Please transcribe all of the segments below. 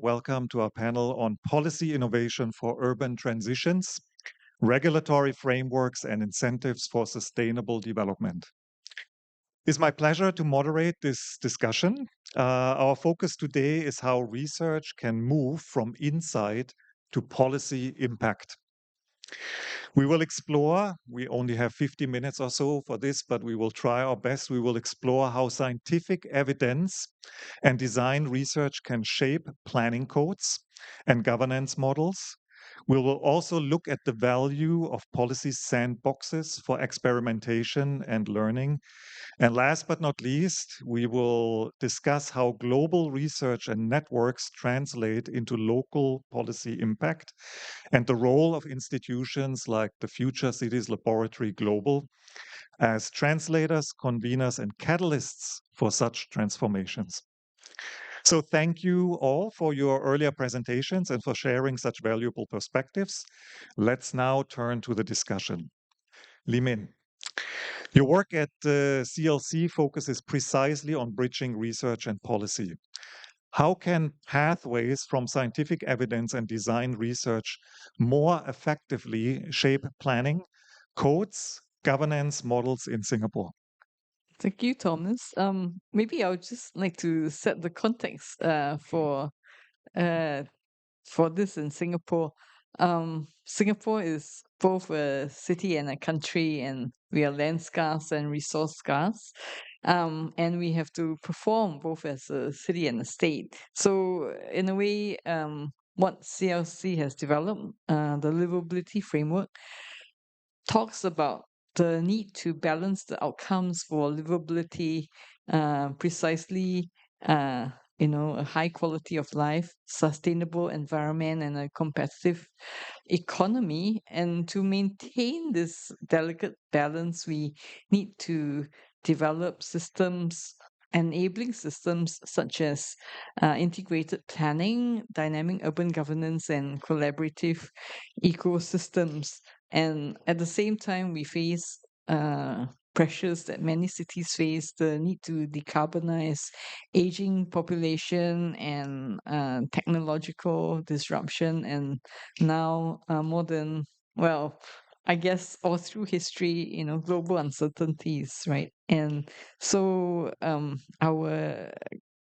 Welcome to our panel on policy innovation for urban transitions, regulatory frameworks and incentives for sustainable development. It's my pleasure to moderate this discussion. Our focus today is how research can move from insight to policy impact. We will explore, we only have 50 minutes or so for this, but we will try our best. We will explore how scientific evidence and design research can shape planning codes and governance models. We will also look at the value of policy sandboxes for experimentation and learning. And last but not least, we will discuss how global research and networks translate into local policy impact and the role of institutions like the Future Cities Laboratory Global as translators, conveners, and catalysts for such transformations. So thank you all for your earlier presentations and for sharing such valuable perspectives. Let's now turn to the discussion. Li Min, your work at CLC focuses precisely on bridging research and policy. How can pathways from scientific evidence and design research more effectively shape planning, codes, governance models in Singapore? Thank you, Thomas. Maybe I would just like to set the context uh, for this in Singapore. Singapore is both a city and a country, and we are land scarce and resource scarce. And we have to perform both as a city and a state. So, in a way, what CLC has developed, the livability framework, talks about the need to balance the outcomes for livability, precisely, a high quality of life, sustainable environment, and a competitive economy. And to maintain this delicate balance, we need to develop systems. Enabling systems such as integrated planning, dynamic urban governance, and collaborative ecosystems. And at the same time, we face pressures that many cities face, the need to decarbonize, aging population, and technological disruption. And now, more than, well, I guess all through history, global uncertainties, right? And so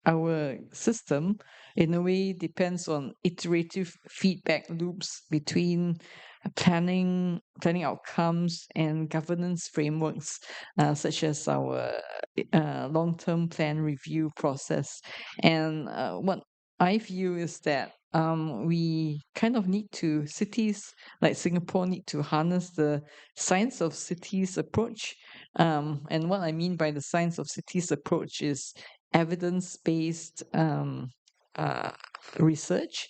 our system, in a way, depends on iterative feedback loops between planning outcomes and governance frameworks, such as our long-term plan review process. And what I view is that we kind of cities like Singapore need to harness the science of cities approach. And what I mean by the science of cities approach is evidence-based uh, research,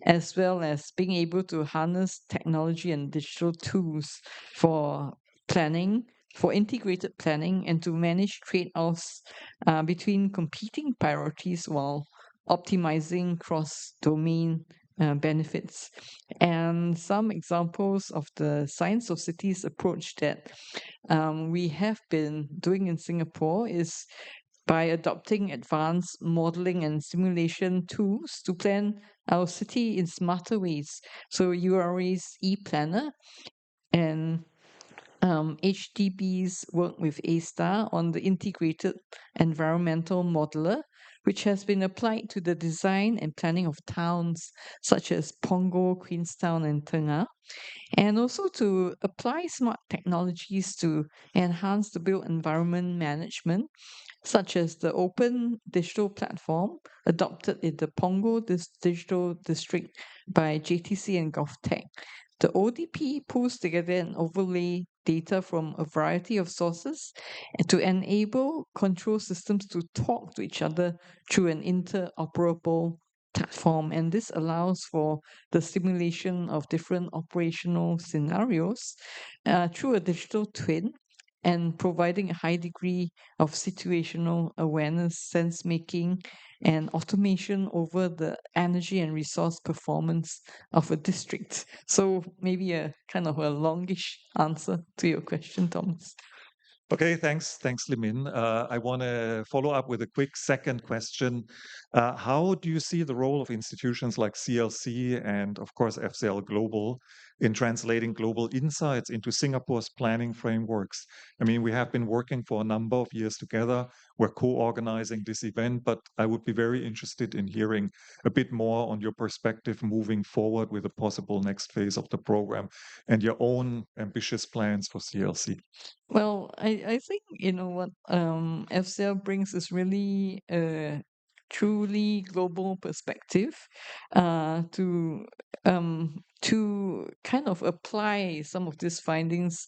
as well as being able to harness technology and digital tools for planning, for integrated planning, and to manage trade-offs between competing priorities while optimizing cross-domain benefits. And some examples of the science of cities approach that we have been doing in Singapore is by adopting advanced modeling and simulation tools to plan our city in smarter ways. So URA's e-planner and HDB's work with A-Star on the integrated environmental modeler, which has been applied to the design and planning of towns such as Punggol, Queenstown, and Tengah, and also to apply smart technologies to enhance the built environment management, such as the open digital platform adopted in the Pongo Digital District by JTC and GovTech. The ODP pulls together and overlay data from a variety of sources and to enable control systems to talk to each other through an interoperable platform. And this allows for the simulation of different operational scenarios through a digital twin and providing a high degree of situational awareness, sense making, and automation over the energy and resource performance of a district. So maybe a kind of a longish answer to your question, Thomas. Okay, thanks. Thanks, Limin. I want to follow up with a quick second question. How do you see the role of institutions like CLC and, of course, FCL Global in translating global insights into Singapore's planning frameworks? I mean, we have been working for a number of years together. We're co-organizing this event, but I would be very interested in hearing a bit more on your perspective moving forward with a possible next phase of the program and your own ambitious plans for CLC. Well, I think you know what FCL brings is really a truly global perspective to kind of apply some of these findings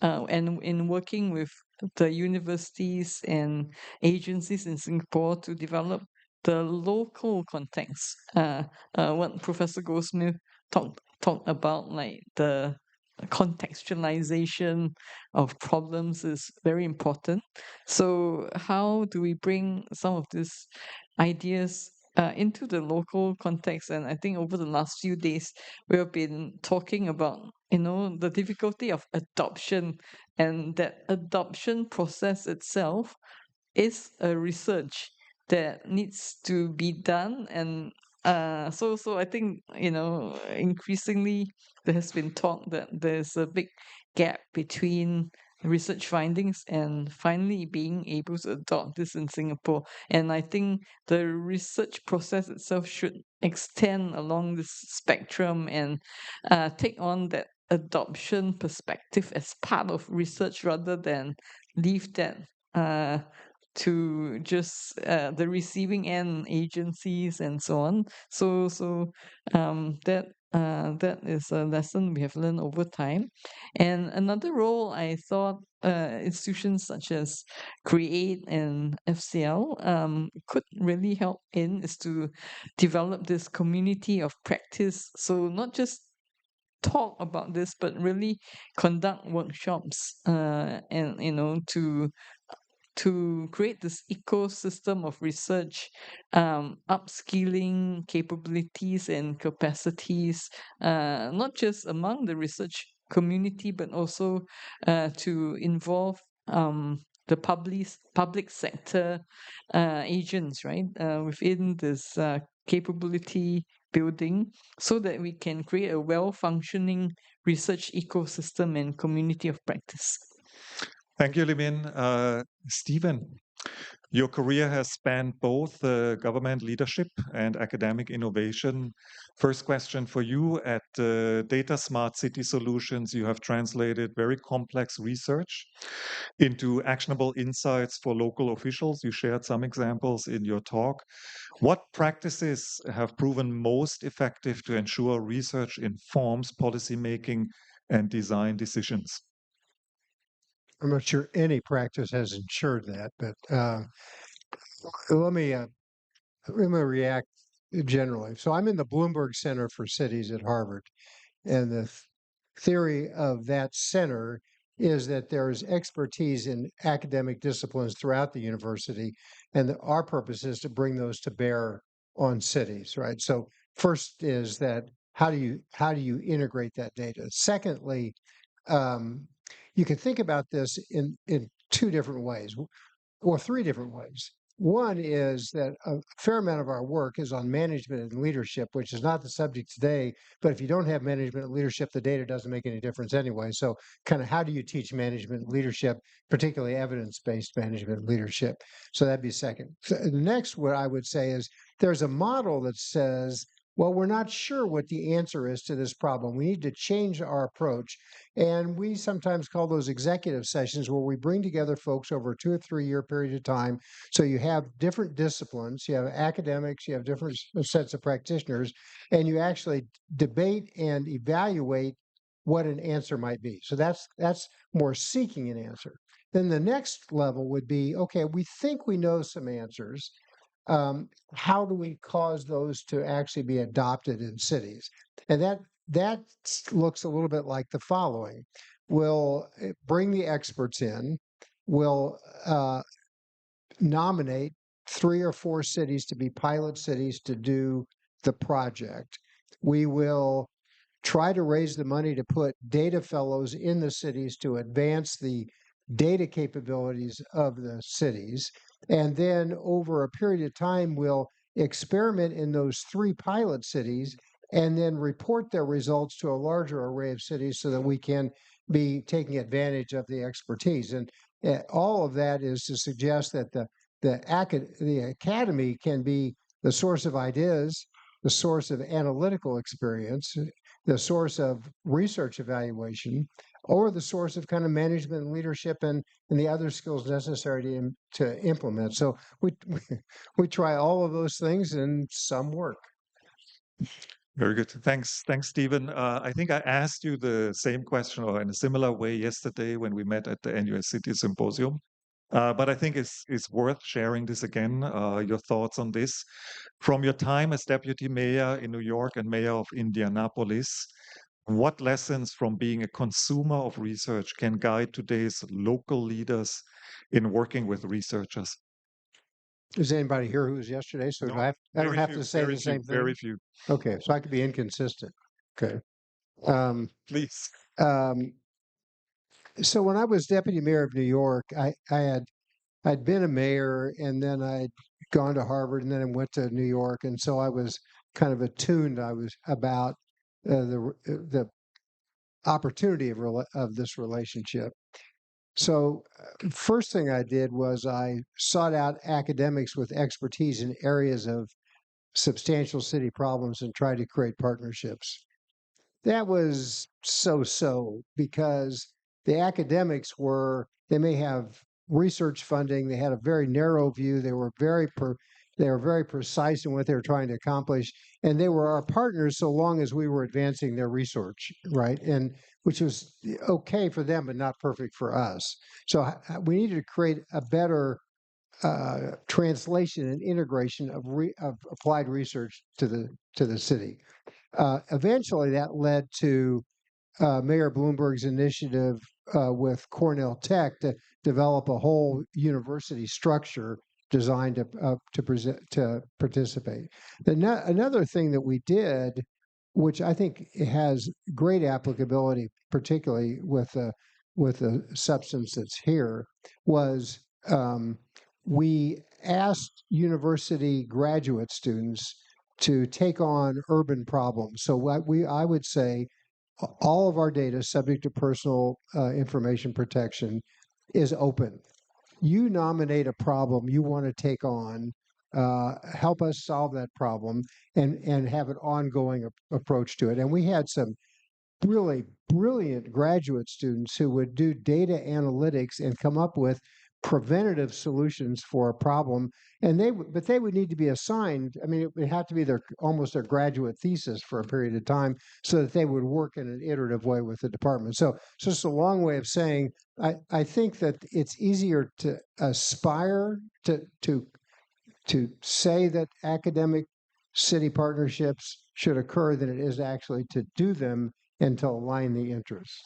and in working with the universities and agencies in Singapore to develop the local context. What Professor Goldsmith talked about, like the contextualization of problems is very important. So, how do we bring some of these ideas into the local context? And I think over the last few days, we have been talking about, you know, the difficulty of adoption, and that adoption process itself is a research that needs to be done. And so I think, you know, increasingly there has been talk that there's a big gap between research findings and finally being able to adopt this in Singapore. And I think the research process itself should extend along this spectrum and take on that adoption perspective as part of research rather than leave that uh, to just the receiving end agencies and so on. That is a lesson we have learned over time. And another role I thought institutions such as Create and FCL could really help in is to develop this community of practice. So not just talk about this, but really conduct workshops and you know to create this ecosystem of research, upskilling capabilities and capacities, not just among the research community, but also to involve the public sector agents, right, within this capability building, so that we can create a well-functioning research ecosystem and community of practice. Thank you, Limin. Stephen, your career has spanned both government leadership and academic innovation. First question for you. At Data Smart City Solutions, you have translated very complex research into actionable insights for local officials. You shared some examples in your talk. What practices have proven most effective to ensure research informs policymaking and design decisions? I'm not sure any practice has ensured that, but let me react generally. So I'm in the Bloomberg Center for Cities at Harvard, and the theory of that center is that there's expertise in academic disciplines throughout the university, and that our purpose is to bring those to bear on cities, right? So first is that how do you integrate that data? Secondly, um, you can think about this in two different ways, or three different ways. One is that a fair amount of our work is on management and leadership, which is not the subject today. But if you don't have management and leadership, the data doesn't make any difference anyway. So, kind of how do you teach management and leadership, particularly evidence-based management and leadership? So that'd be second. So next, what I would say is there's a model that says, well, we're not sure what the answer is to this problem. We need to change our approach. And we sometimes call those executive sessions, where we bring together folks over a 2 or 3 year period of time. So you have different disciplines, you have academics, you have different sets of practitioners, and you actually debate and evaluate what an answer might be. So that's more seeking an answer. Then the next level would be, okay, we think we know some answers. How do we cause those to actually be adopted in cities? And that looks a little bit like the following. We'll bring the experts in, we'll nominate 3 or 4 cities to be pilot cities to do the project. We will try to raise the money to put data fellows in the cities to advance the data capabilities of the cities. And then over a period of time, we'll experiment in those 3 pilot cities and then report their results to a larger array of cities so that we can be taking advantage of the expertise. And all of that is to suggest that the academy can be the source of ideas, the source of analytical experience, the source of research evaluation, or the source of kind of management and leadership and the other skills necessary to implement. So we try all of those things, and some work. Very good. Thanks, Stephen. I think I asked you the same question or in a similar way yesterday when we met at the NUS City Symposium. But I think it's worth sharing this again, your thoughts on this. From your time as deputy mayor in New York and mayor of Indianapolis, what lessons from being a consumer of research can guide today's local leaders in working with researchers? Is anybody here who was yesterday? So No, I don't have few, to say the same thing. Very few. Okay, so I could be inconsistent. Okay. Please. So when I was deputy mayor of New York, I'd been a mayor, and then I'd gone to Harvard, and then I went to New York, and so I was kind of attuned. I was about the opportunity of this relationship. So first thing I did was I sought out academics with expertise in areas of substantial city problems and tried to create partnerships. That was so because the academics they may have research funding, they had a very narrow view, they were very precise in what they were trying to accomplish, and they were our partners so long as we were advancing their research, right? And which was okay for them, but not perfect for us. So we needed to create a better translation and integration of applied research to the city. Eventually, that led to Mayor Bloomberg's initiative with Cornell Tech to develop a whole university structure designed to participate. Another thing that we did, which I think has great applicability, particularly with the substance that's here, was we asked university graduate students to take on urban problems. So I would say all of our data subject to personal information protection is open. You nominate a problem you want to take on, help us solve that problem, and have an ongoing approach to it. And we had some really brilliant graduate students who would do data analytics and come up with preventative solutions for a problem, and they would need to be assigned. I mean, it would have to be almost their graduate thesis for a period of time, so that they would work in an iterative way with the department. So it's just a long way of saying I think that it's easier to aspire to say that academic city partnerships should occur than it is actually to do them and to align the interests.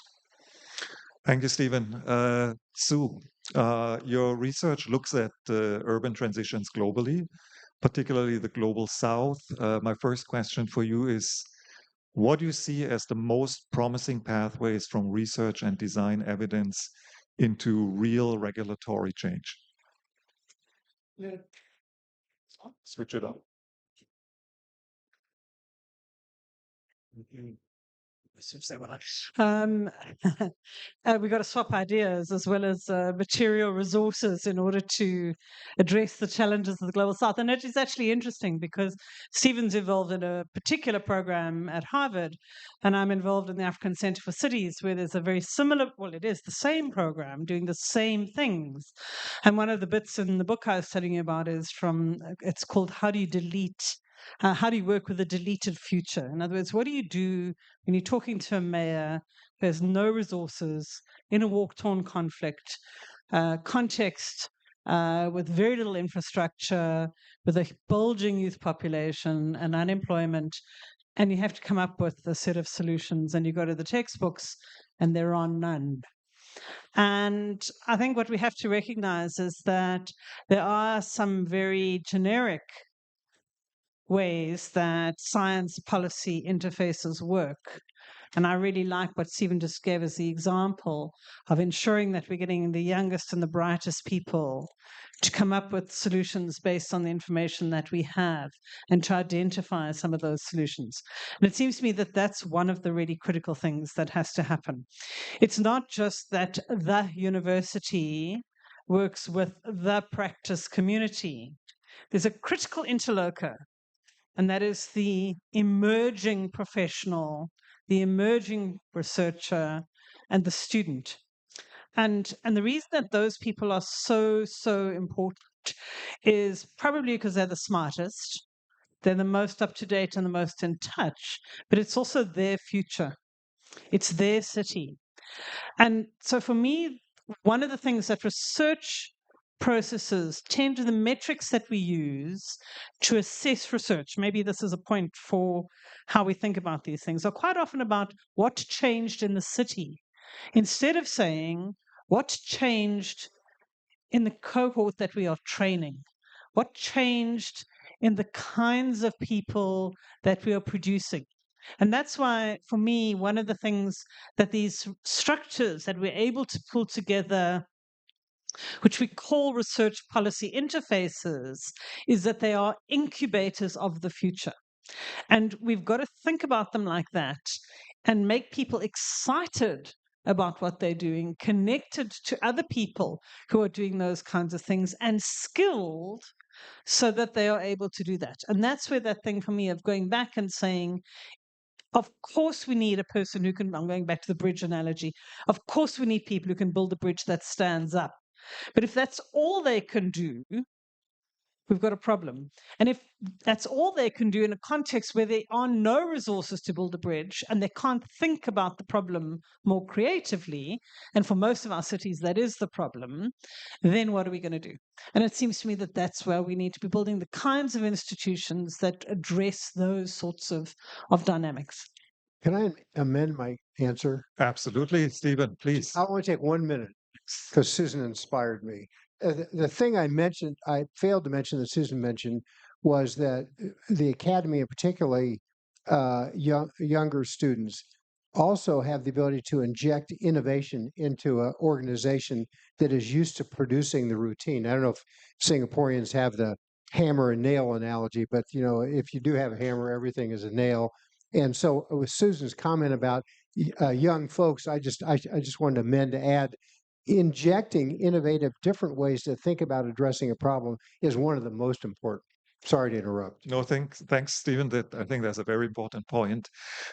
Thank you, Stephen. Sue, your research looks at urban transitions globally, particularly the global south. My first question for you is, what do you see as the most promising pathways from research and design evidence into real regulatory change? Yeah. Switch it up. We've got to swap ideas as well as material resources in order to address the challenges of the global south. And it is actually interesting because Stephen's involved in a particular program at Harvard, and I'm involved in the African Centre for Cities, where there's a very similar, well, it is the same program doing the same things. And one of the bits in the book I was telling you about is it's called How Do You Work with a Deleted Future? In other words, what do you do when you're talking to a mayor who has no resources, in a war-torn conflict, context with very little infrastructure, with a bulging youth population and unemployment, and you have to come up with a set of solutions, and you go to the textbooks and there are none. And I think what we have to recognize is that there are some very generic ways that science policy interfaces work. And I really like what Stephen just gave as the example of ensuring that we're getting the youngest and the brightest people to come up with solutions based on the information that we have and to identify some of those solutions. And it seems to me that that's one of the really critical things that has to happen. It's not just that the university works with the practice community. There's a critical interloper, and that is the emerging professional, the emerging researcher, and the student. And the reason that those people are so important is probably because they're the smartest, they're the most up to date and the most in touch, but it's also their future. It's their city. And so for me, one of the things that research processes tend to the metrics that we use to assess research, maybe this is a point for how we think about these things, are quite often about what changed in the city, instead of saying what changed in the cohort that we are training, what changed in the kinds of people that we are producing. And that's why, for me, one of the things that these structures that we're able to pull together, which we call research policy interfaces, is that they are incubators of the future. And we've got to think about them like that and make people excited about what they're doing, connected to other people who are doing those kinds of things, and skilled so that they are able to do that. And that's where that thing for me of going back and saying, of course, we need a person who can, I'm going back to the bridge analogy. Of course, we need people who can build a bridge that stands up. But if that's all they can do, we've got a problem. And if that's all they can do in a context where there are no resources to build a bridge and they can't think about the problem more creatively, and for most of our cities, that is the problem, then what are we going to do? And it seems to me that that's where we need to be building the kinds of institutions that address those sorts of dynamics. Can I amend my answer? Absolutely, Stephen, please. I want to take 1 minute because Susan inspired me. The thing I mentioned, I failed to mention that Susan mentioned, was that the academy, and particularly younger students, also have the ability to inject innovation into an organization that is used to producing the routine. I don't know if Singaporeans have the hammer and nail analogy, but if you do have a hammer, everything is a nail. And so, with Susan's comment about young folks, I just wanted to amend to add, injecting innovative different ways to think about addressing a problem is one of the most important. Sorry to interrupt. No, thanks, Stephen. I think that's a very important point.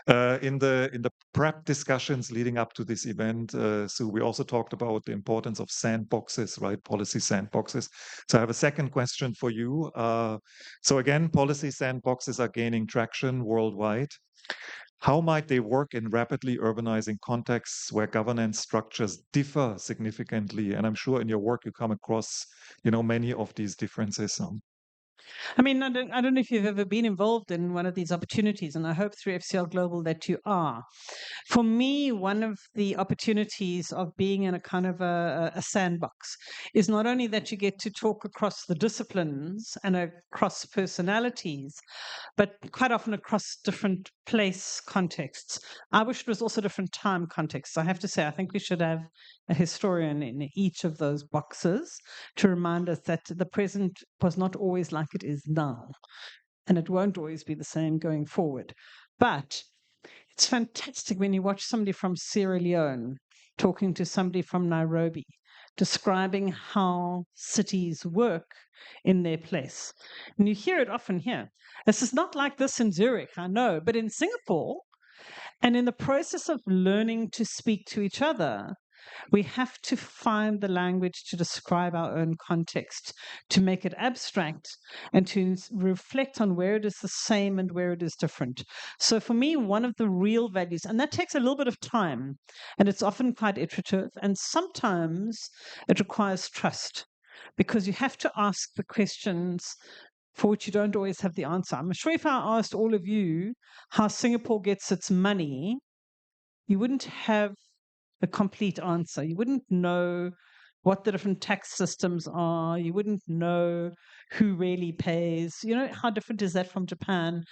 In the prep discussions leading up to this event, so we also talked about the importance of sandboxes, right? Policy sandboxes. So I have a second question for you. So again, policy sandboxes are gaining traction worldwide. How might they work in rapidly urbanizing contexts where governance structures differ significantly? And I'm sure in your work you come across, many of these differences. I mean, I don't know if you've ever been involved in one of these opportunities, and I hope through FCL Global that you are. For me, one of the opportunities of being in a kind of a sandbox is not only that you get to talk across the disciplines and across personalities, but quite often across different place contexts. I wish it was also different time contexts. I have to say, I think we should have a historian in each of those boxes to remind us that the present was not always like it is now, and it won't always be the same going forward. But it's fantastic when you watch somebody from Sierra Leone talking to somebody from Nairobi, describing how cities work in their place. And you hear it often here. This is not like this in Zurich, I know, but in Singapore, and in the process of learning to speak to each other, we have to find the language to describe our own context, to make it abstract, and to reflect on where it is the same and where it is different. So for me, one of the real values, and that takes a little bit of time, and it's often quite iterative, and sometimes it requires trust, because you have to ask the questions for which you don't always have the answer. I'm sure if I asked all of you how Singapore gets its money, you wouldn't have a complete answer. You wouldn't know what the different tax systems are. You wouldn't know who really pays. How different is that from Japan?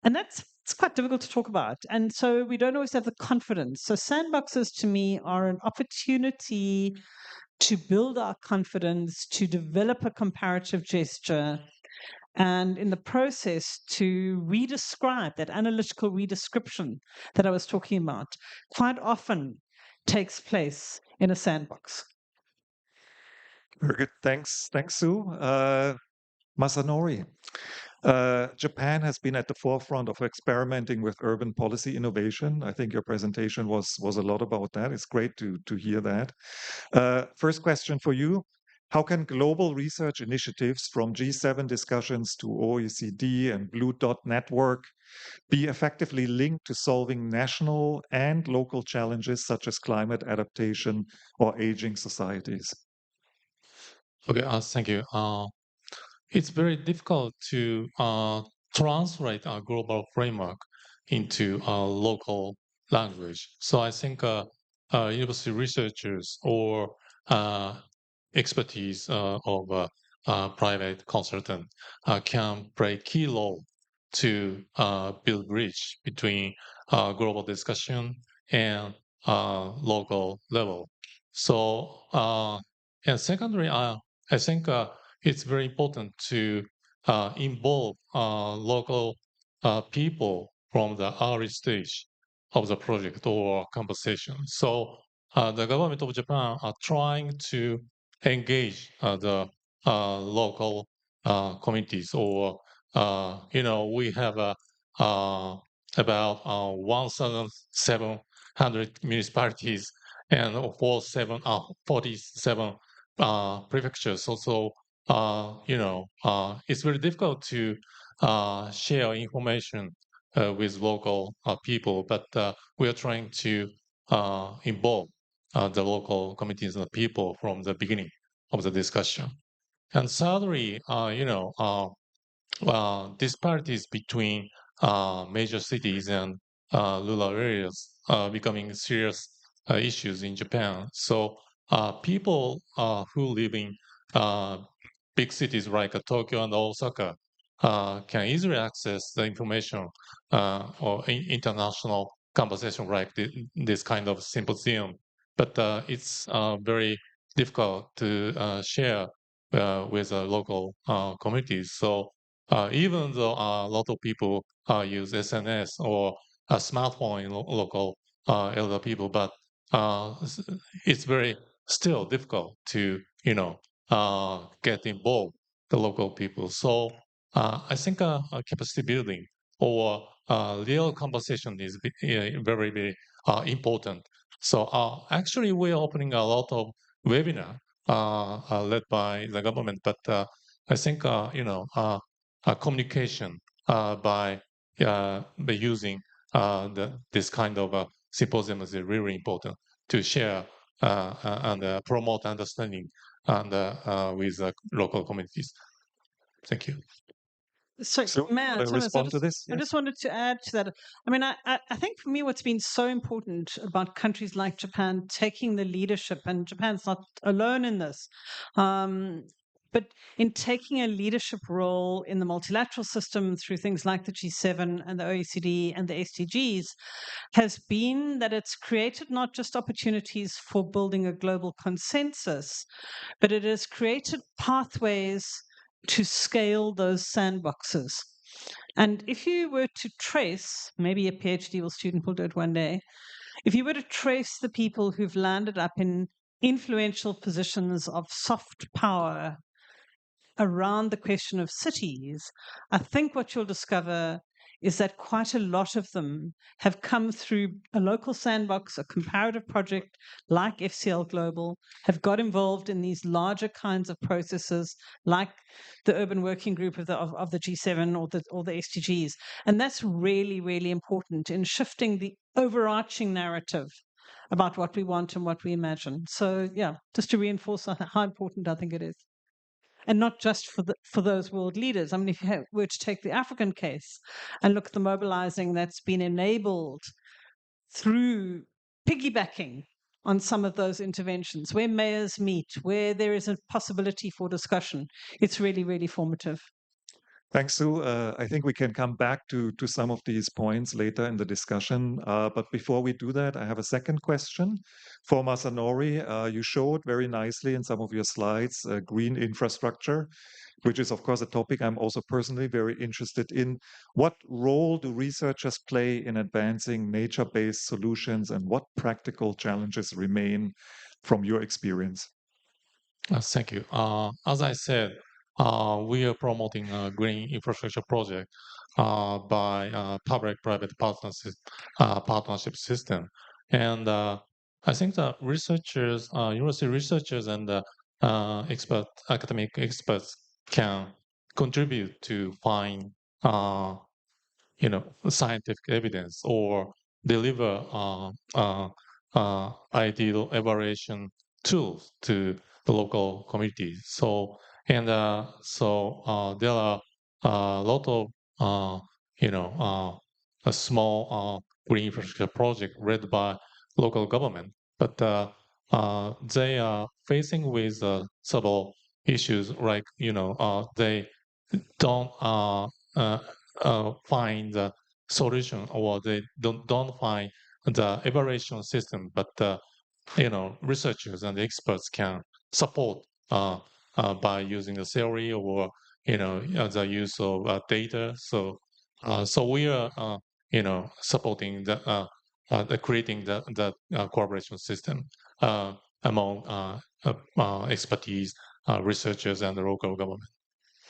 And that's it's quite difficult to talk about. And so we don't always have the confidence. So sandboxes to me are an opportunity to build our confidence, to develop a comparative gesture, and in the process to redescribe that analytical redescription that I was talking about quite often takes place in a sandbox. Very good. Thanks, Sue. Masanori. Japan has been at the forefront of experimenting with urban policy innovation. I think your presentation was a lot about that. It's great to hear that. First question for you. How can global research initiatives from G7 discussions to OECD and Blue Dot Network be effectively linked to solving national and local challenges such as climate adaptation or aging societies? Okay, thank you. It's very difficult to translate a global framework into a local language. So I think university researchers or expertise of private consultant can play key role to build bridge between global discussion and local level. So and secondly, I think it's very important to involve local people from the early stage of the project or conversation. So the government of Japan are trying to engage the local communities, or we have about 1,700 municipalities and 47 prefectures. Also, it's very difficult to share information with local people, but we are trying to involve the local communities and the people from the beginning of the discussion. And thirdly, disparities between major cities and rural areas becoming serious issues in Japan. So people who live in big cities like Tokyo and Osaka can easily access the information or international conversation like this kind of symposium. But it's very difficult to share with local communities. So even though a lot of people use SNS or a smartphone in local elder people, but it's very still difficult to get involved the local people. So I think capacity building or real conversation is very very important. So actually we're opening a lot of webinar led by the government, but I think communication by using this kind of symposium is really important to share and promote understanding and with local communities. Thank you. So, So, Matt, want to respond to this? I Yes. just wanted to add to that. I mean, I think for me, what's been so important about countries like Japan taking the leadership, and Japan's not alone in this, but in taking a leadership role in the multilateral system through things like the G7 and the OECD and the SDGs, has been that it's created not just opportunities for building a global consensus, but it has created pathways to scale those sandboxes. And if you were to trace, maybe a PhD or student will do it one day, if you were to trace the people who've landed up in influential positions of soft power around the question of cities, I think what you'll discover is that quite a lot of them have come through a local sandbox, a comparative project like FCL Global, have got involved in these larger kinds of processes like the urban working group of the G7 or the SDGs. And that's really, really important in shifting the overarching narrative about what we want and what we imagine. So yeah, just to reinforce how important I think it is. And not just for those world leaders. I mean, if you were to take the African case and look at the mobilizing that's been enabled through piggybacking on some of those interventions, where mayors meet, where there is a possibility for discussion, it's really, really formative. Thanks, Sue. I think we can come back to some of these points later in the discussion. But before we do that, I have a second question for Masanori. You showed very nicely in some of your slides green infrastructure, which is, of course, a topic I'm also personally very interested in. What role do researchers play in advancing nature-based solutions, and what practical challenges remain from your experience? Thank you. As I said, we are promoting a green infrastructure project by public-private partnership system, and I think that researchers, university researchers, and academic experts can contribute to find scientific evidence or deliver ideal evaluation tools to the local communities. There are a lot of a small green infrastructure project led by local government, but they are facing with several issues like they don't uh, find the solution, or they don't find the evaluation system, but researchers and experts can support by using the theory, or the use of data. So we are supporting the creating the collaboration system among expertise, researchers, and the local government.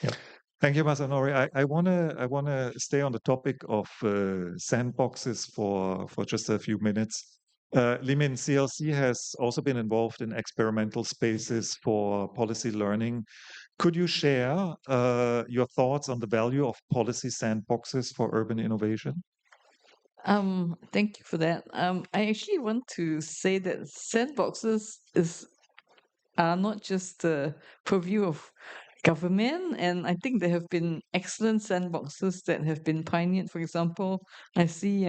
Yeah. Thank you, Masanori. I wanna stay on the topic of sandboxes for just a few minutes. Limin, CLC has also been involved in experimental spaces for policy learning. Could you share your thoughts on the value of policy sandboxes for urban innovation? Thank you for that. I actually want to say that sandboxes are not just the purview of government, and I think there have been excellent sandboxes that have been pioneered. For example, I see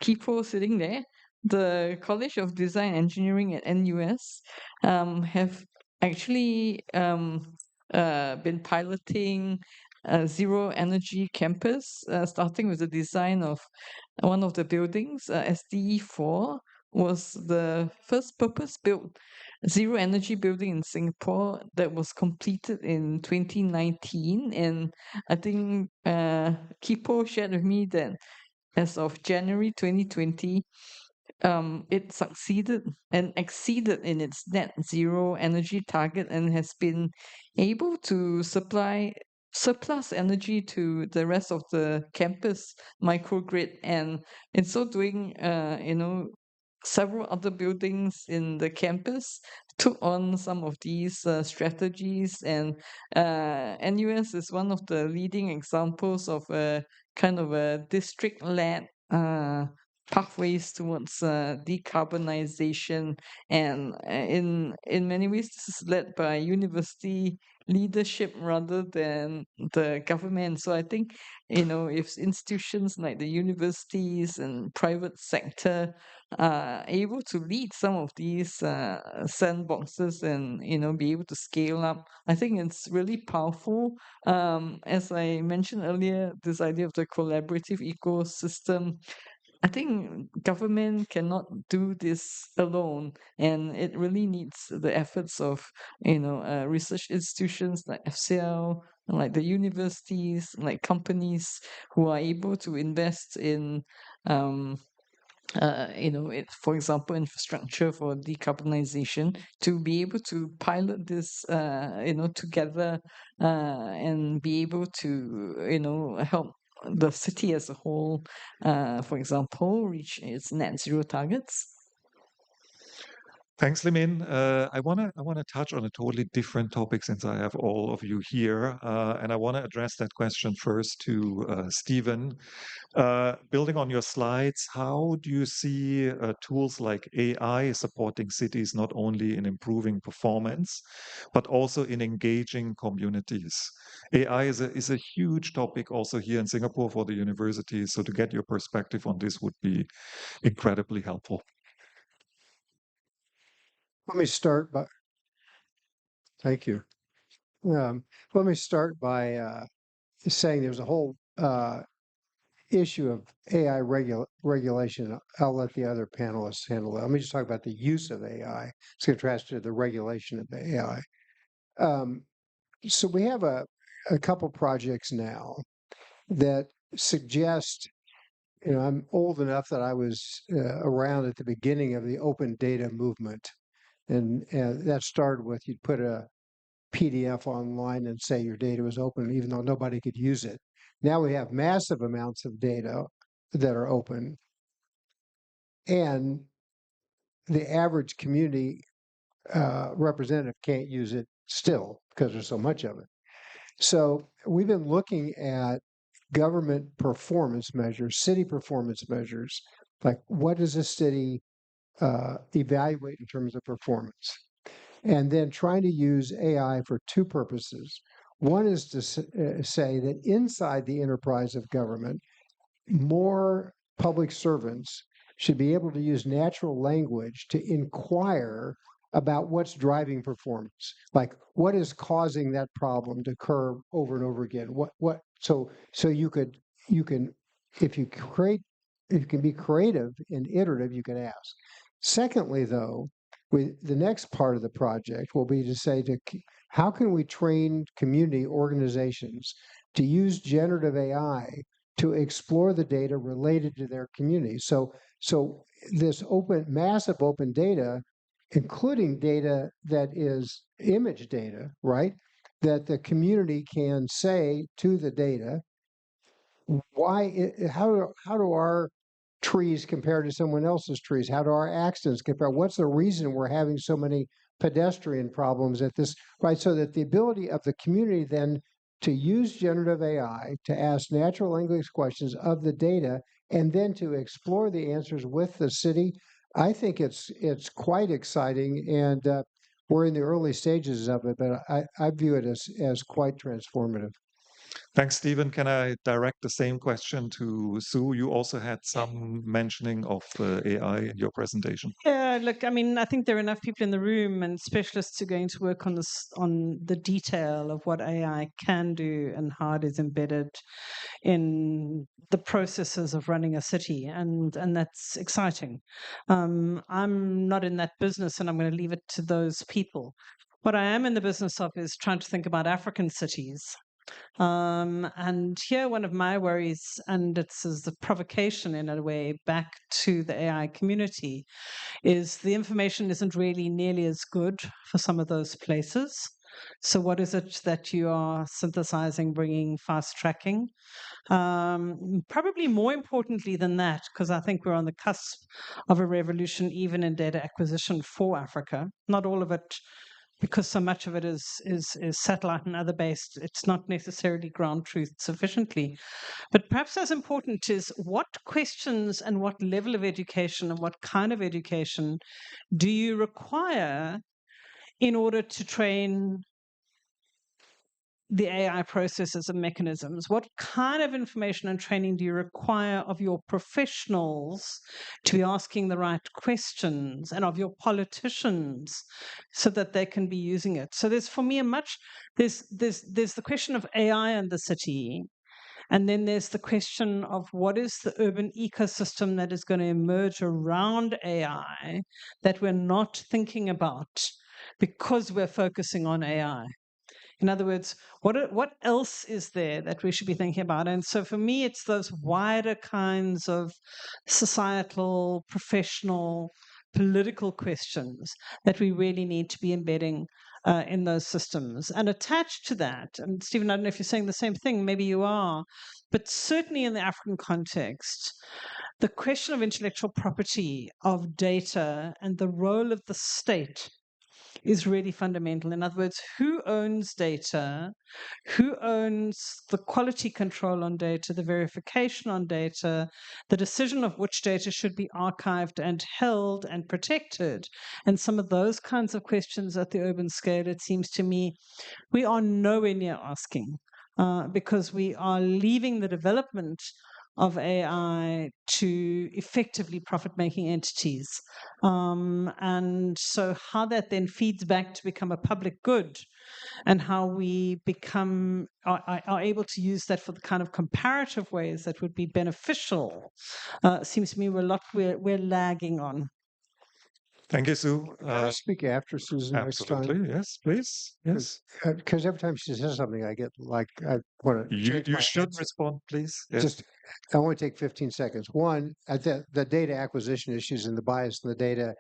Kipo sitting there. The College of Design Engineering at NUS have actually been piloting a zero energy campus, starting with the design of one of the buildings. SDE4 was the first purpose-built zero energy building in Singapore that was completed in 2019. And I think Kipo shared with me that as of January 2020, it succeeded and exceeded in its net zero energy target, and has been able to supply surplus energy to the rest of the campus microgrid. And in so doing, several other buildings in the campus took on some of these strategies. And NUS is one of the leading examples of a kind of a district-led pathways towards decarbonization. And in many ways, this is led by university leadership rather than the government. So I think, if institutions like the universities and private sector are able to lead some of these sandboxes and be able to scale up, I think it's really powerful. As I mentioned earlier, this idea of the collaborative ecosystem, I think government cannot do this alone, and it really needs the efforts of research institutions like FCL, like the universities, like companies who are able to invest in um, for example, infrastructure for decarbonization, to be able to pilot this, together, and be able to, help the city as a whole, for example, reach its net zero targets. Thanks, Limin. I wanna touch on a totally different topic since I have all of you here, and I want to address that question first to Stephen. Building on your slides, how do you see tools like AI supporting cities not only in improving performance, but also in engaging communities? AI is a huge topic also here in Singapore for the universities. So to get your perspective on this would be incredibly helpful. Let me start by, thank you. Let me start by saying there's a whole issue of AI regulation. I'll let the other panelists handle it. Let me just talk about the use of AI. It's contrasted to the regulation of the AI. So we have a couple projects now that suggest, I'm old enough that I was around at the beginning of the open data movement. And that started with you'd put a PDF online and say your data was open, even though nobody could use it. Now we have massive amounts of data that are open, and the average community representative can't use it still because there's so much of it. So we've been looking at government performance measures, city performance measures, like what does a city evaluate in terms of performance? And then trying to use AI for two purposes. One is to say that inside the enterprise of government, more public servants should be able to use natural language to inquire about what's driving performance, like what is causing that problem to occur over and over again. So you can if you can be creative and iterative, you can ask. Secondly, though, the next part of the project will be to say how can we train community organizations to use generative AI to explore the data related to their community. So this massive open data, including data that is image data, right? That the community can say to the data, how do our trees compare to someone else's trees? How do our accidents compare? What's the reason we're having so many pedestrian problems at this, right? So that the ability of the community then to use generative AI to ask natural language questions of the data and then to explore the answers with the city, I think it's quite exciting, and we're in the early stages of it, but I view it as quite transformative. Thanks, Stephen. Can I direct the same question to Sue? You also had some mentioning of AI in your presentation. Yeah, look, I mean, I think there are enough people in the room and specialists who are going to work on this, on the detail of what AI can do and how it is embedded in the processes of running a city, and that's exciting. I'm not in that business, and I'm going to leave it to those people. What I am in the business of is trying to think about African cities. And here, one of my worries, and it's as the provocation in a way back to the AI community, is the information isn't really nearly as good for some of those places. So, what is it that you are synthesizing, bringing, fast tracking? Probably more importantly than that, because I think we're on the cusp of a revolution, even in data acquisition for Africa. Not all of it, because so much of it is satellite and other based. It's not necessarily ground truth sufficiently. But perhaps as important is what questions and what level of education and what kind of education do you require in order to train the AI processes and mechanisms? What kind of information and training do you require of your professionals to be asking the right questions, and of your politicians so that they can be using it? So there's, for me, there's the question of AI and the city. And then there's the question of what is the urban ecosystem that is going to emerge around AI that we're not thinking about because we're focusing on AI. In other words, what else is there that we should be thinking about? And so for me, it's those wider kinds of societal, professional, political questions that we really need to be embedding in those systems. And attached to that, and Stephen, I don't know if you're saying the same thing, maybe you are, but certainly in the African context, the question of intellectual property, of data, and the role of the state is really fundamental. In other words, who owns data? Who owns the quality control on data, the verification on data, the decision of which data should be archived and held and protected? And some of those kinds of questions at the urban scale, it seems to me, we are nowhere near asking because we are leaving the development of AI to effectively profit-making entities. And so how that then feeds back to become a public good and how we are able to use that for the kind of comparative ways that would be beneficial seems to me we're lagging on. Thank you, Sue. Can I speak after Susan next time? Absolutely. Yes, please. Yes. Because every time she says something, I get like I want to change You my should answer. respond, please. Yes. Just, I want to take 15 seconds. One, the data acquisition issues and the bias in the data,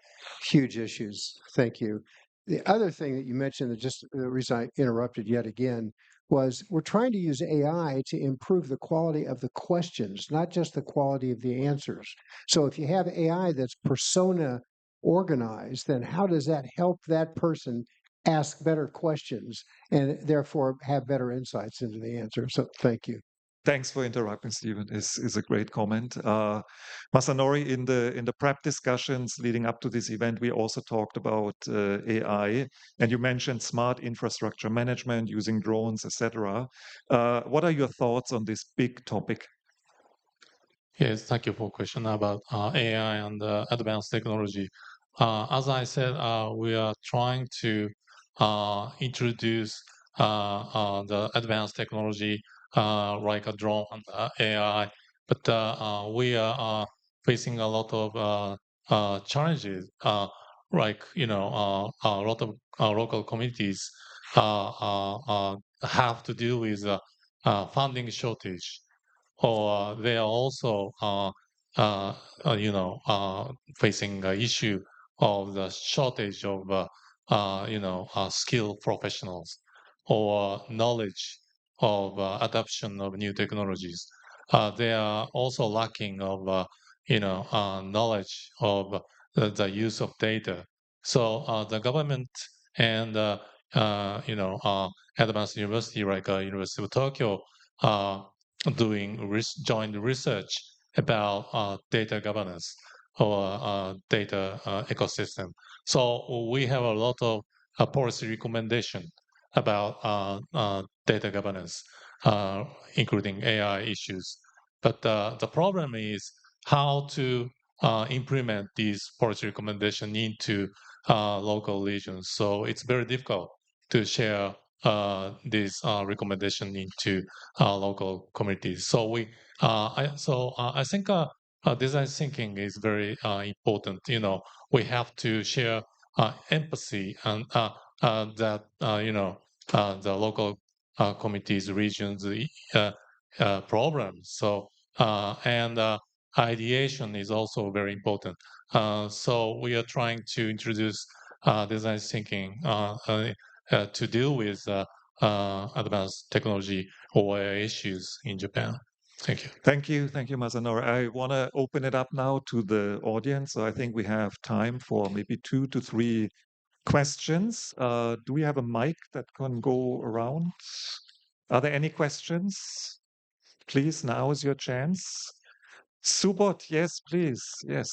huge issues. Thank you. The other thing that you mentioned, that just the reason I interrupted yet again, was we're trying to use AI to improve the quality of the questions, not just the quality of the answers. So if you have AI that's persona organized, then how does that help that person ask better questions and therefore have better insights into the answer? So thank you. Thanks for interrupting, Stephen. Is a great comment. Masanori, in the prep discussions leading up to this event, we also talked about AI, and you mentioned smart infrastructure management using drones, etc. What are your thoughts on this big topic? Yes, thank you for question about AI and advanced technology. As I said, we are trying to introduce the advanced technology like a drone and AI, but we are facing a lot of challenges. Like a lot of local communities have to deal with funding shortage, or they are also uh, facing the issue of the shortage of skilled professionals or knowledge of adoption of new technologies. They are also lacking of knowledge of the use of data. So the government and advanced university like University of Tokyo uh, doing joint research about data governance or data ecosystem. So we have a lot of policy recommendation about data governance, including AI issues. But the problem is how to implement these policy recommendation into local regions. So it's very difficult to share these recommendation into local communities. So I think design thinking is very important. We have to share empathy and that the local communities, regions, problems. So and ideation is also very important. So we are trying to introduce design thinking to deal with advanced technology or issues in Japan. Thank you. Thank you, Masanori. I want to open it up now to the audience. So I think we have time for maybe 2 to 3 questions. Do we have a mic that can go around? Are there any questions? Please, now is your chance. Subot, yes, please. Yes.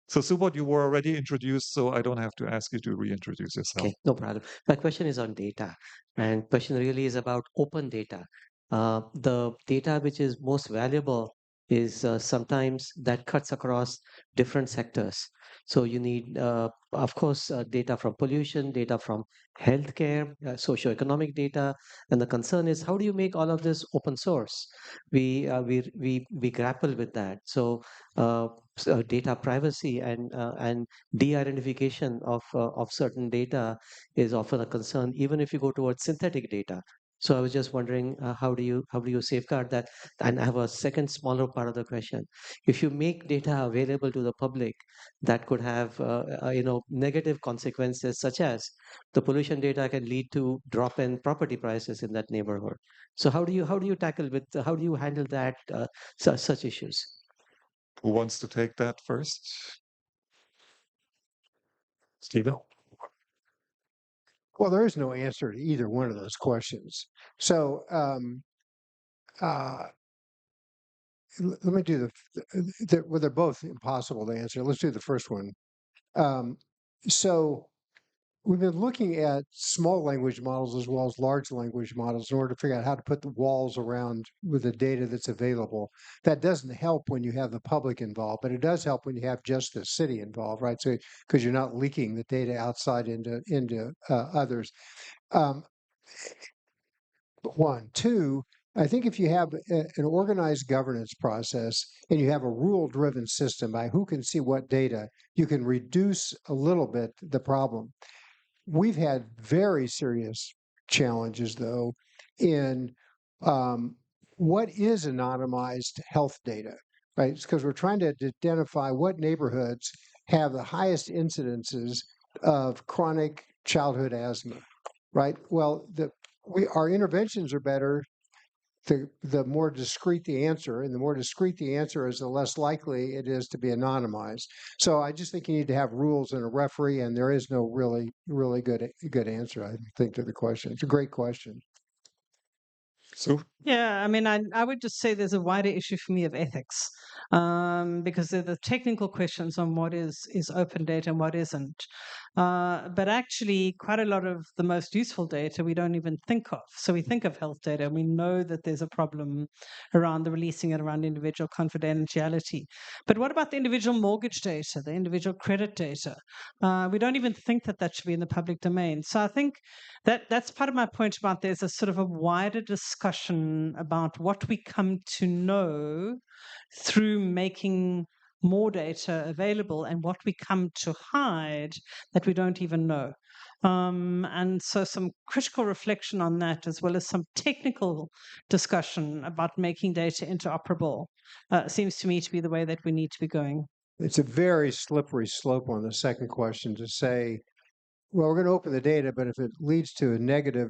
So Subot, you were already introduced, so I don't have to ask you to reintroduce yourself. Okay, no problem. My question is on data, and question really is about open data. The data which is most valuable is sometimes that cuts across different sectors. So you need, of course, data from pollution, data from healthcare, socioeconomic data, and the concern is how do you make all of this open source? We grapple with that. So data privacy and de-identification of certain data is often a concern, even if you go towards synthetic data. So I was just wondering, how do you safeguard that? And I have a second smaller part of the question. If you make data available to the public, that could have negative consequences, such as the pollution data can lead to drop in property prices in that neighborhood. So how do you handle that such issues? Who wants to take that first? Stephen? Well, there is no answer to either one of those questions. So let me do well, they're both impossible to answer. Let's do the first one. So we've been looking at small language models as well as large language models in order to figure out how to put the walls around with the data that's available. That doesn't help when you have the public involved, but it does help when you have just the city involved, right? So because you're not leaking the data outside into others. Um, One, two. I think if you have an organized governance process and you have a rule-driven system by who can see what data, you can reduce a little bit the problem. We've had very serious challenges, though, in what is anonymized health data, right? It's because we're trying to identify what neighborhoods have the highest incidences of chronic childhood asthma, right? Well, our interventions are better the more discreet the answer, and the more discreet the answer is, the less likely it is to be anonymized. So I just think you need to have rules and a referee, and there is no really good answer, I think, to the question. It's a great question. So, Yeah, I mean, I would just say there's a wider issue for me of ethics, because there are the technical questions on what is open data and what isn't. But actually, quite a lot of the most useful data we don't even think of. So we think of health data, and we know that there's a problem around the releasing it around individual confidentiality. But what about the individual mortgage data, the individual credit data? We don't even think that that should be in the public domain. So I think that's part of my point about there's a sort of a wider discussion about what we come to know through making more data available and what we come to hide that we don't even know. And so some critical reflection on that, as well as some technical discussion about making data interoperable, seems to me to be the way that we need to be going. It's a very slippery slope on the second question to say, well, we're going to open the data, but if it leads to a negative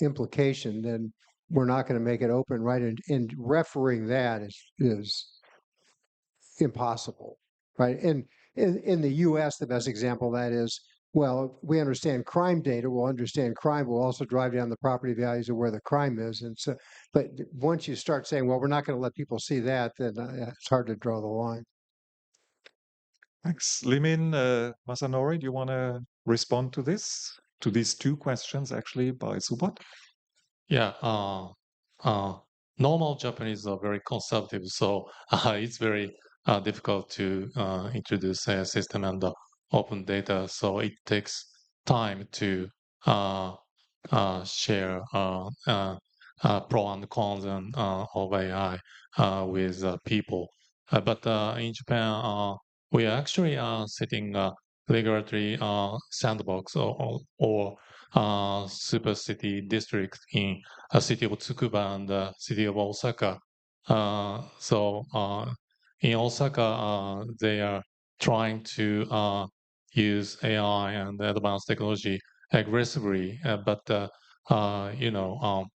implication, then we're not going to make it open, right? And refereeing that is impossible, right? And in the U.S., the best example of that is, well, we understand crime data. We'll understand crime. We'll also drive down the property values of where the crime is. And so, but once you start saying, well, we're not going to let people see that, then it's hard to draw the line. thanks. Limin, Masanori, do you want to respond to these two questions actually by Subodh? Yeah, normal Japanese are very conservative, so it's very difficult to introduce a system and open data. So it takes time to uh, share pro and cons and of AI with people. But in Japan, we are actually setting a regulatory sandbox or super city district in a city of Tsukuba and the city of Osaka. So in Osaka, they are trying to use AI and advanced technology aggressively, but well,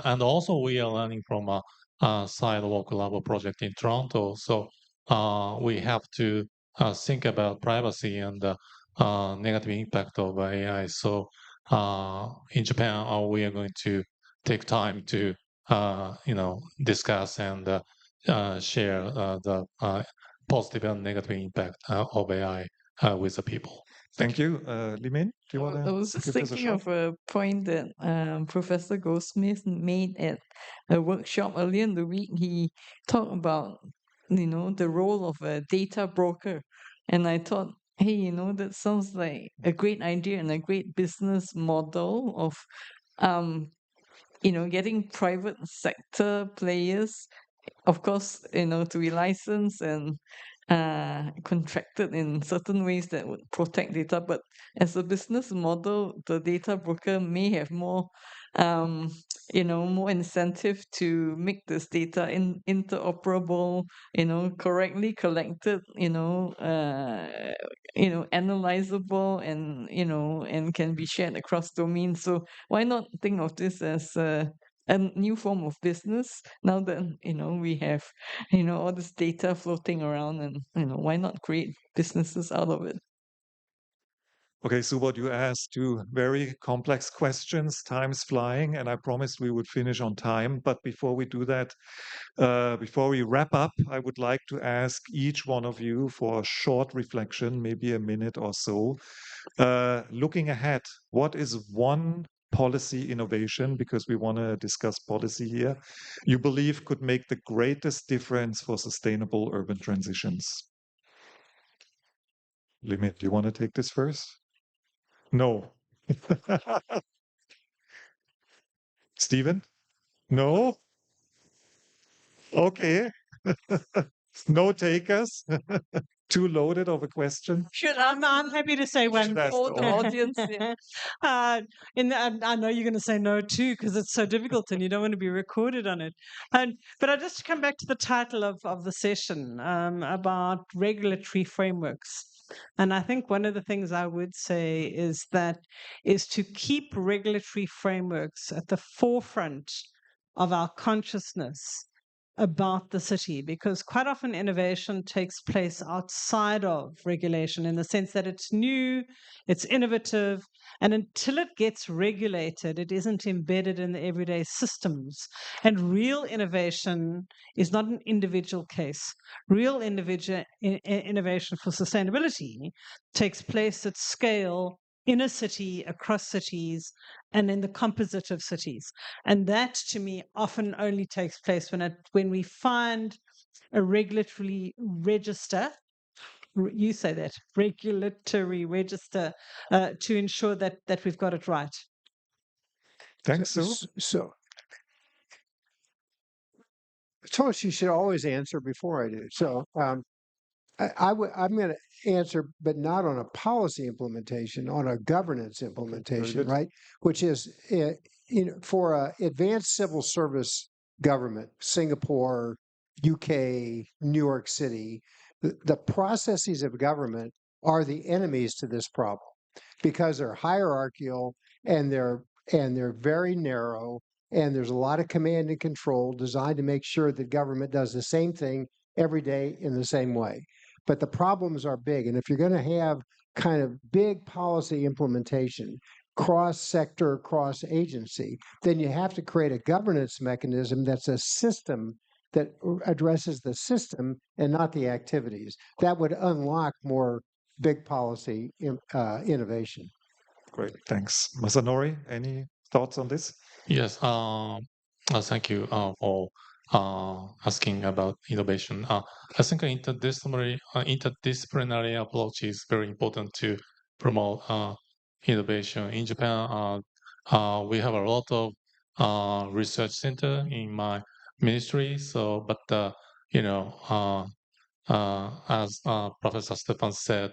and also we are learning from a sidewalk lab project in Toronto. So we have to think about privacy and negative impact of AI. So in Japan, we are going to take time to discuss and share the positive and negative impact of AI with the people. Thank you. Limin, do you want I to was just give this a thinking shot? of a point that Professor Goldsmith made at a workshop earlier in the week. He talked about, the role of a data broker. And I thought, hey, that sounds like a great idea and a great business model of, getting private sector players, of course, to be licensed and contracted in certain ways that would protect data. But as a business model, the data broker may have more, more incentive to make this data interoperable, correctly collected, analyzable and can be shared across domains. So why not think of this as a new form of business now that we have all this data floating around, and why not create businesses out of it? Okay, Subodh, you asked two very complex questions. Time's flying, and I promised we would finish on time. But before we do that, before we wrap up, I would like to ask each one of you for a short reflection, maybe a minute or so. Looking ahead, what is one policy innovation, because we want to discuss policy here, you believe could make the greatest difference for sustainable urban transitions? Limit, do you want to take this first? No. Stephen? No? Okay. No takers? Too loaded of a question? Should I'm happy to say one. That's for the all. audience. Yeah. I know you're going to say no too because it's so difficult and you don't want to be recorded on it. But I just come back to the title of the session about regulatory frameworks. And I think one of the things I would say is to keep regulatory frameworks at the forefront of our consciousness about the city, because quite often innovation takes place outside of regulation in the sense that it's new, it's innovative, and until it gets regulated, it isn't embedded in the everyday systems. And real innovation is not an individual case. Real innovation for sustainability takes place at scale in a city, across cities, and in the composite of cities. And that, to me, often only takes place when we find a regulatory register. You say that regulatory register to ensure that we've got it right. Thanks, Sue. So, Thomas, you should always answer before I do. So, I'm going to answer, but not on a policy implementation, on a governance implementation, good. right? Which is, for advanced civil service government, Singapore, UK, New York City, the processes of government are the enemies to this problem because they're hierarchical and they're very narrow, and there's a lot of command and control designed to make sure that government does the same thing every day in the same way. But the problems are big. And if you're going to have kind of big policy implementation, cross-sector, cross-agency, then you have to create a governance mechanism that's a system that addresses the system and not the activities. That would unlock more big policy innovation. Great, thanks. Masanori, any thoughts on this? Yes, thank you for asking about innovation. I think interdisciplinary approach is very important to promote innovation. In Japan, we have a lot of research center in my ministry. So, but as Professor Stefan said,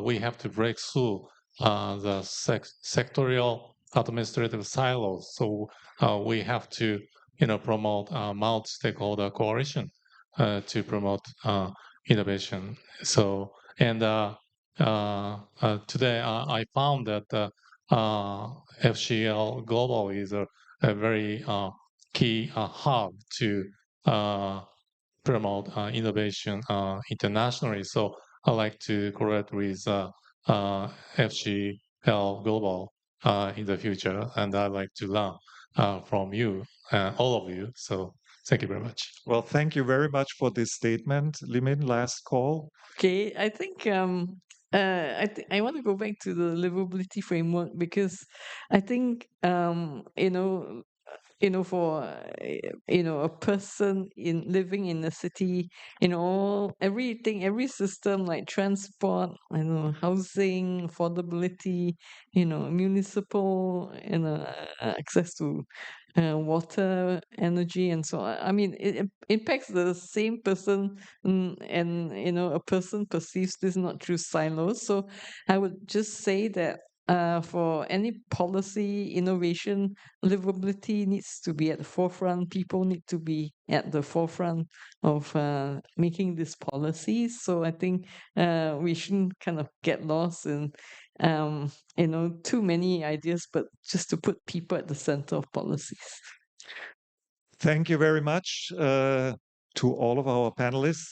we have to break through the sectorial administrative silos. So we have to, promote multi-stakeholder coalition to promote innovation. So, and today I found that FCL Global is a very key hub to promote innovation internationally. So I like to collaborate with FGL Global in the future, and I like to learn from you, all of you. So thank you very much. Well, thank you very much for this statement. Limin, last call. Okay, I think I want to go back to the livability framework because I think for a person in living in the city, everything, every system like transport, housing, affordability, municipal, access to water, energy, and so on. I mean, it impacts the same person, and a person perceives this not through silos. So I would just say that for any policy innovation, livability needs to be at the forefront. People need to be at the forefront of making these policies. So I think we shouldn't kind of get lost in too many ideas, but just to put people at the center of policies. Thank you very much to all of our panelists.